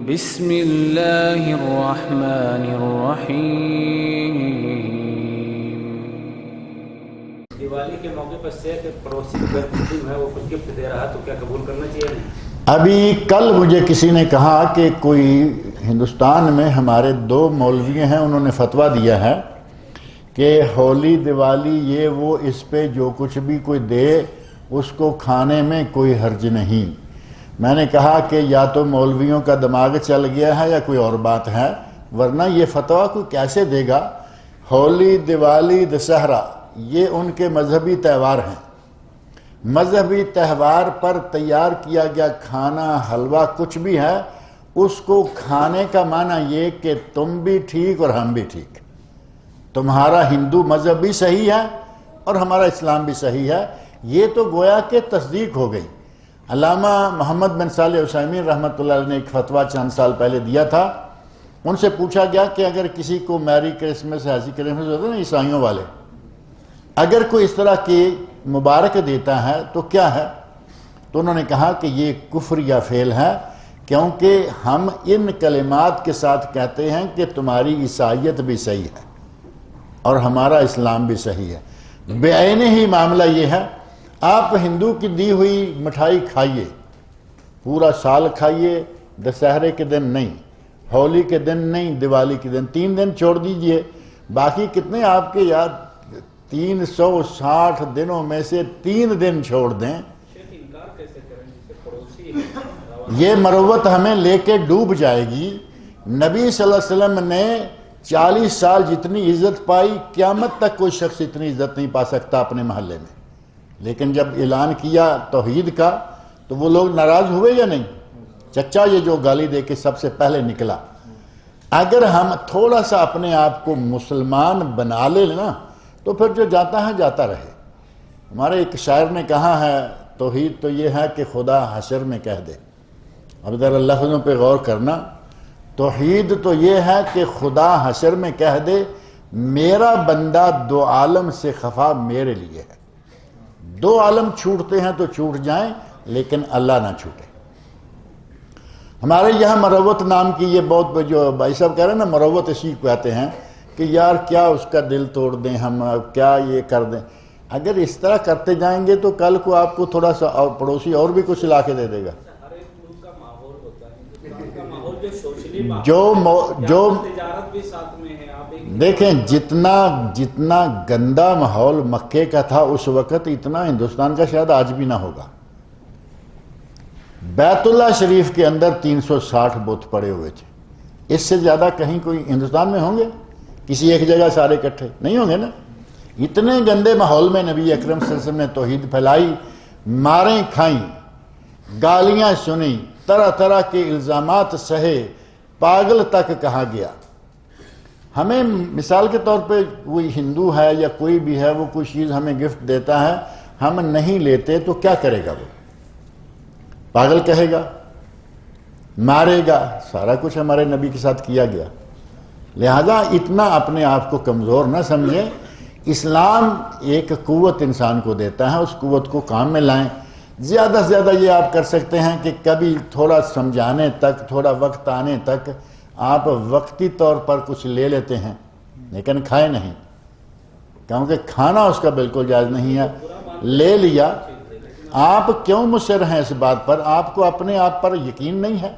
بسم اللہ الرحمن الرحیم۔ دیوالی کے موقع پر سے کہ پڑوسی کو اگر مسلم ہے وہ کچھ گفٹ دے رہا ہے تو کیا قبول کرنا چاہیے؟ ابھی کل مجھے کسی نے کہا کہ کوئی ہندوستان میں ہمارے 2 مولوی ہیں، انہوں نے فتویٰ دیا ہے کہ ہولی دیوالی یہ وہ اس پہ جو کچھ بھی کوئی دے اس کو کھانے میں کوئی حرج نہیں۔ میں نے کہا کہ یا تو مولویوں کا دماغ چل گیا ہے یا کوئی اور بات ہے، ورنہ یہ فتویٰ کوئی کیسے دے گا؟ ہولی دیوالی دسہرہ یہ ان کے مذہبی تہوار ہیں، مذہبی تہوار پر تیار کیا گیا کھانا حلوہ کچھ بھی ہے، اس کو کھانے کا معنی یہ کہ تم بھی ٹھیک اور ہم بھی ٹھیک، تمہارا ہندو مذہب بھی صحیح ہے اور ہمارا اسلام بھی صحیح ہے، یہ تو گویا کہ تصدیق ہو گئی۔ علامہ محمد بن صالح عثیمین رحمۃ اللہ علیہ نے ایک فتویٰ چند سال پہلے دیا تھا، ان سے پوچھا گیا کہ اگر کسی کو میری کرسمس ہیپی کرسمس ہوتا ہے نا عیسائیوں والے، اگر کوئی اس طرح کی مبارک دیتا ہے تو کیا ہے؟ تو انہوں نے کہا کہ یہ کفر یا فعل ہے، کیونکہ ہم ان کلمات کے ساتھ کہتے ہیں کہ تمہاری عیسائیت بھی صحیح ہے اور ہمارا اسلام بھی صحیح ہے۔ بعین ہی معاملہ یہ ہے، آپ ہندو کی دی ہوئی مٹھائی کھائیے، پورا سال کھائیے، دسہرے کے دن نہیں، ہولی کے دن نہیں، دیوالی کے دن، 3 دن چھوڑ دیجئے، باقی کتنے آپ کے یاد 360 دنوں میں سے 3 دن چھوڑ دیں۔ یہ مروت ہمیں لے کے ڈوب جائے گی۔ نبی صلی اللہ علیہ وسلم نے 40 سال جتنی عزت پائی، قیامت تک کوئی شخص اتنی عزت نہیں پا سکتا اپنے محلے میں، لیکن جب اعلان کیا توحید کا تو وہ لوگ ناراض ہوئے یا نہیں؟ چچا یہ جو گالی دے کے سب سے پہلے نکلا، اگر ہم تھوڑا سا اپنے آپ کو مسلمان بنا لے نا تو پھر جو جاتا ہے جاتا رہے۔ ہمارے ایک شاعر نے کہا ہے توحید تو یہ ہے کہ خدا حشر میں کہہ دے، اب ذرا لفظوں پہ غور کرنا، توحید تو یہ ہے کہ خدا حشر میں کہہ دے میرا بندہ 2 عالم سے خفا میرے لیے ہے۔ 2 عالم چھوٹتے ہیں تو چھوٹ جائیں لیکن اللہ نہ چھوٹے۔ ہمارے یہاں مروت نام کی یہ بہت جو بھائی صاحب کہہ رہے ہیں نا، مروت اسی کو کہتے ہیں کہ یار کیا اس کا دل توڑ دیں ہم، کیا یہ کر دیں۔ اگر اس طرح کرتے جائیں گے تو کل کو آپ کو تھوڑا سا اور پڑوسی اور بھی کچھ لا کے دے دے گا۔ جو دیکھیں جتنا گندا ماحول مکے کا تھا اس وقت، اتنا ہندوستان کا شاید آج بھی نہ ہوگا۔ بیت اللہ شریف کے اندر 360 بت پڑے ہوئے تھے، اس سے زیادہ کہیں کوئی ہندوستان میں ہوں گے؟ کسی ایک جگہ سارے اکٹھے نہیں ہوں گے نا۔ اتنے گندے ماحول میں نبی اکرم صلی اللہ علیہ وسلم نے توحید پھیلائی، ماریں کھائیں، گالیاں سنیں، طرح طرح کے الزامات سہے، پاگل تک کہا گیا۔ ہمیں مثال کے طور پہ کوئی ہندو ہے یا کوئی بھی ہے، وہ کوئی چیز ہمیں گفٹ دیتا ہے، ہم نہیں لیتے تو کیا کرے گا؟ وہ پاگل کہے گا، مارے گا، سارا کچھ ہمارے نبی کے ساتھ کیا گیا۔ لہذا اتنا اپنے آپ کو کمزور نہ سمجھیں۔ اسلام ایک قوت انسان کو دیتا ہے، اس قوت کو کام میں لائیں۔ زیادہ سے زیادہ یہ آپ کر سکتے ہیں کہ کبھی تھوڑا سمجھانے تک، تھوڑا وقت آنے تک آپ وقتی طور پر کچھ لے لیتے ہیں، لیکن کھائے نہیں، کیونکہ کھانا اس کا بالکل جائز نہیں ہے۔ لے لیا، آپ کیوں مصر ہیں اس بات پر؟ آپ کو اپنے آپ پر یقین نہیں ہے؟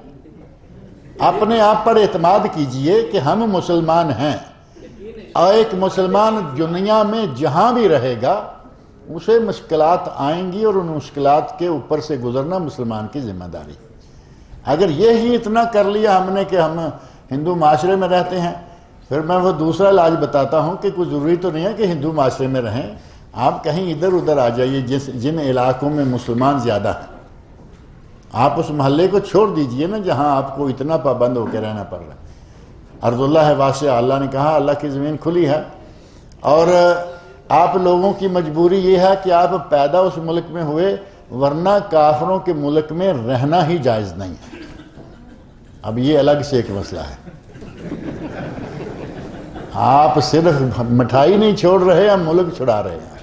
اپنے آپ پر اعتماد کیجئے کہ ہم مسلمان ہیں، اور ایک مسلمان دنیا میں جہاں بھی رہے گا اسے مشکلات آئیں گی، اور ان مشکلات کے اوپر سے گزرنا مسلمان کی ذمہ داری۔ اگر یہی اتنا کر لیا ہم نے کہ ہم ہندو معاشرے میں رہتے ہیں، پھر میں وہ دوسرا علاج بتاتا ہوں کہ کوئی ضروری تو نہیں ہے کہ ہندو معاشرے میں رہیں، آپ کہیں ادھر ادھر آ جائیے جن علاقوں میں مسلمان زیادہ ہیں، آپ اس محلے کو چھوڑ دیجئے نا جہاں آپ کو اتنا پابند ہو کے رہنا پڑ رہا ہے۔ ارض اللہ واسع، اللہ نے کہا اللہ کی زمین کھلی ہے، اور آپ لوگوں کی مجبوری یہ ہے کہ آپ پیدا اس ملک میں ہوئے، ورنہ کافروں کے ملک میں رہنا ہی جائز نہیں ہے۔ اب یہ الگ سے ایک مسئلہ ہے، آپ صرف مٹھائی نہیں چھوڑ رہے، ہم ملک چھڑا رہے ہیں۔